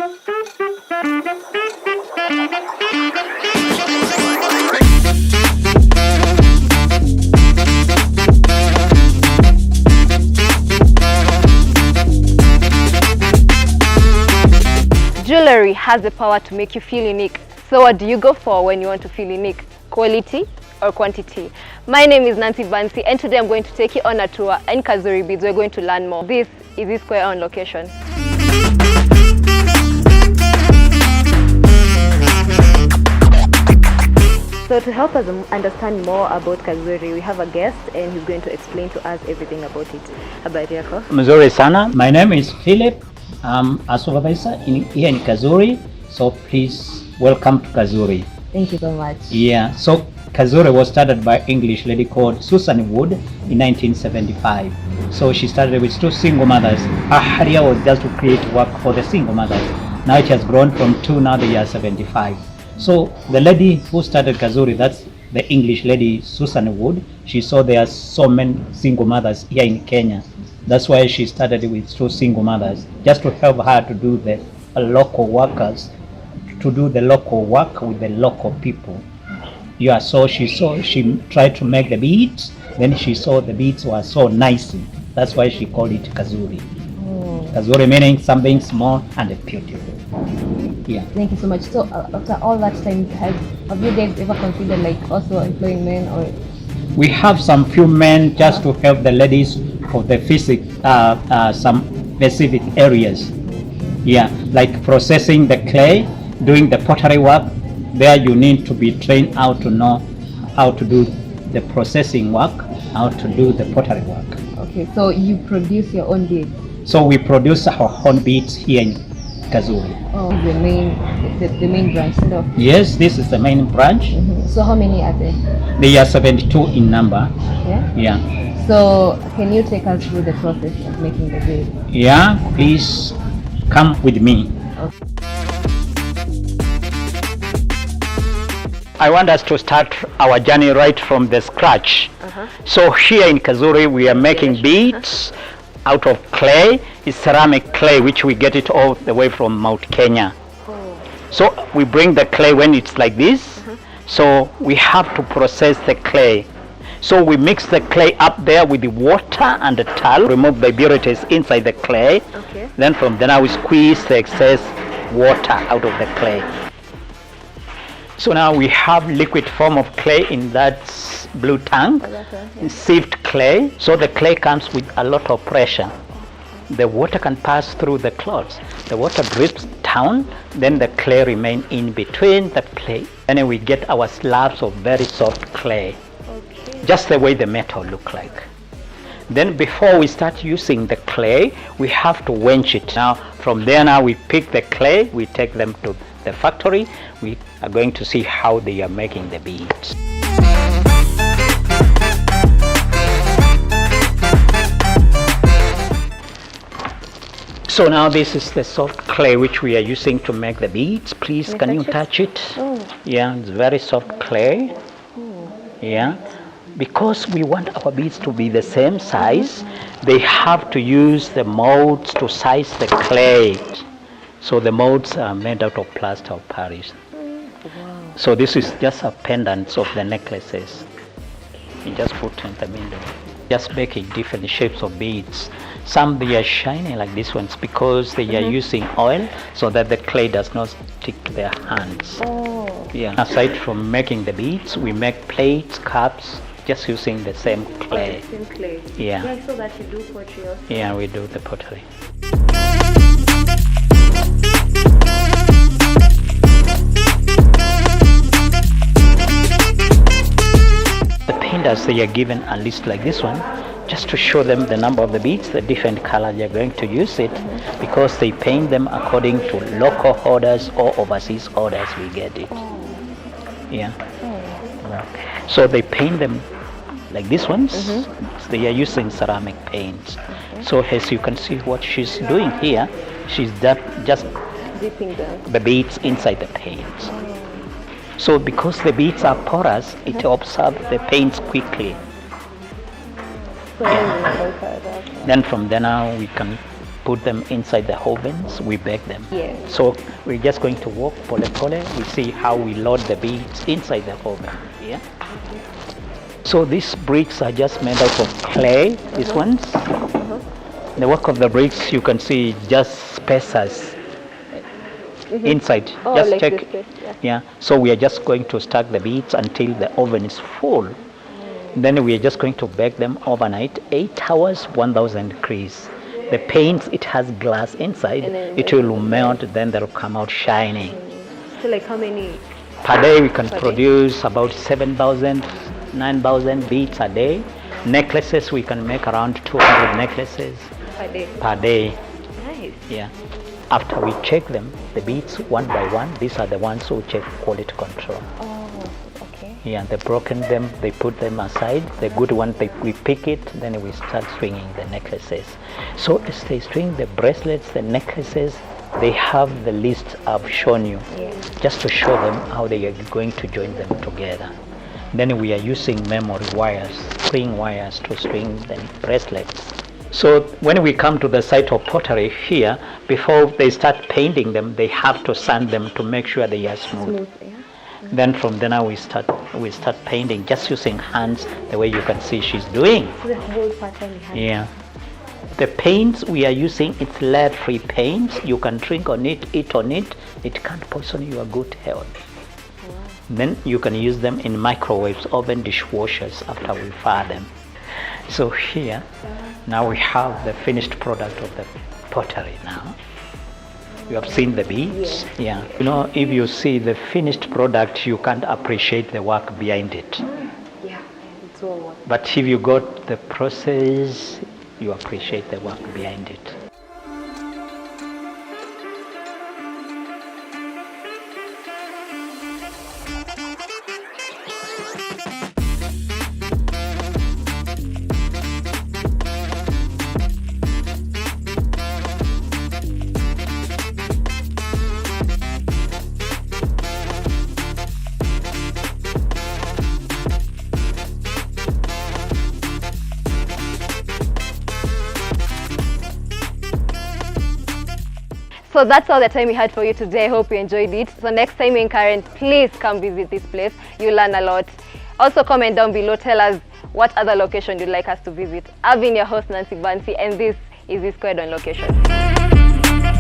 Jewelry has the power to make you feel unique. So what do you go for when you want to feel unique? Quality or quantity? My name is Bancy and today I'm going to take you on a tour in Kazuri Beads. We're going to learn more. This is the square on location. So to help us understand more about Kazuri, we have a guest and he's going to explain to us everything about it. Habari yako? Mzuri sana. My name is Philip. I'm a supervisor here in Kazuri. So please welcome to Kazuri. Thank you so much. Yeah. So Kazuri was started by English lady called Susan Wood in 1975. So she started with two single mothers. Her idea was just to create work for the single mothers. Now it has grown from two, now they are 75. So the lady who started Kazuri, that's the English lady Susan Wood. She saw there are so many single mothers here in Kenya. That's why she started with two single mothers, just to help her to do the local workers, to do the local work with the local people. Yeah, so she tried to make the beads, then she saw the beads were so nice. That's why she called it Kazuri. Kazuri meaning something small and beautiful. Yeah. Thank you so much. So after all that time, have you guys ever considered like also employing men or? We have some few men just to help the ladies for the some specific areas. Yeah, like processing the clay, doing the pottery work. There you need to be trained how to know how to do the processing work, how to do the pottery work. Okay, so you produce your own beads? So we produce our own beads here in Kazuri. Oh, the main branch. So. Yes, this is the main branch. Mm-hmm. So how many are there? They are 72 in number. Yeah? Yeah. So can you take us through the process of making the beads? Yeah, please come with me. Okay. I want us to start our journey right from the scratch. So here in Kazuri we are making beads out of clay. It's ceramic clay which we get it all the way from Mount Kenya. So we bring the clay when it's like this. So we have to process the clay. So we mix the clay up there with the water and the towel, remove the impurities inside the clay. Okay. Then from there we squeeze the excess water out of the clay. So now we have liquid form of clay in that blue tank, sieved clay. So the clay comes with a lot of pressure. The water can pass through the cloths. The water drips down, then the clay remains in between the clay. And then we get our slabs of very soft clay, just the way the metal look like. Then before we start using the clay, we have to wench it. Now from there now we pick the clay, we take them to the factory. We are going to see how they are making the beads. So now this is the soft clay which we are using to make the beads. Please, can you touch it? Oh. Yeah, it's very soft clay. Yeah, because we want our beads to be the same size, they have to use the molds to size the clay. So the molds are made out of plaster of Paris. Wow. So this is just a pendant of the necklaces. You just put in the middle. Just making different shapes of beads. Some they are shiny like these ones because they are using oil so that the clay does not stick their hands. Oh. Yeah. Aside from making the beads, we make plates, cups, just using the same clay. The same clay. Yeah. Yeah, so that you do pottery also. Yeah, we do the pottery. The painters, they are given a list like this one, just to show them the number of the beads, the different color they're going to use it, because they paint them according to local orders or overseas orders we get it. Yeah. So they paint them like these ones. They are using ceramic paints. So as you can see what she's doing here, she's just dipping the beads inside the paint. So because the beads are porous, it absorbs the paints quickly. Yeah. Then from there now we can put them inside the ovens, we bake them. Yes. So we're just going to walk pole pole. We see how we load the beads inside the oven. Yeah. So these bricks are just made out of clay. These ones. The work of the bricks, you can see just spacers inside. Oh, just like check. this place, yeah. Yeah. So we are just going to stack the beads until the oven is full. Then we are just going to bake them overnight, 8 hours, 1000 degrees. The paint, it has glass inside. It will melt, then they'll come out shining. So like how many? Per day we can produce about 7,000, 9,000 beads a day. Necklaces, we can make around 200 necklaces Per day. per day. Nice. Yeah. After we check them, the beads one by one, these are the ones who check quality control. Oh, okay. Yeah, they broken them, they put them aside. The good one, we pick it, then we start stringing the necklaces. So as they string the bracelets, the necklaces, they have the list I've shown you, just to show them how they are going to join them together. Then we are using memory wires, string wires to string the bracelets. So when we come to the site of pottery here, before they start painting them, they have to sand them to make sure they are smooth. Then from then on we start painting just using hands, the way you can see she's doing. So the whole pattern behind. Yeah. The paints we are using, it's lead-free paints. You can drink on it, eat on it. It can't poison your good health. Wow. Then you can use them in microwaves, oven, dishwashers after we fire them. So here, now we have the finished product of the pottery now. You have seen the beads. Yeah. You know, if you see the finished product, you can't appreciate the work behind it. Yeah, it's all work. But if you got the process, you appreciate the work behind it. So that's all the time we had for you today. I hope you enjoyed it. So next time in Karen, please come visit this place. You'll learn a lot. Also comment down below, tell us what other location you'd like us to visit. I've been your host Nancy Bancy, and this is the Squared On Location.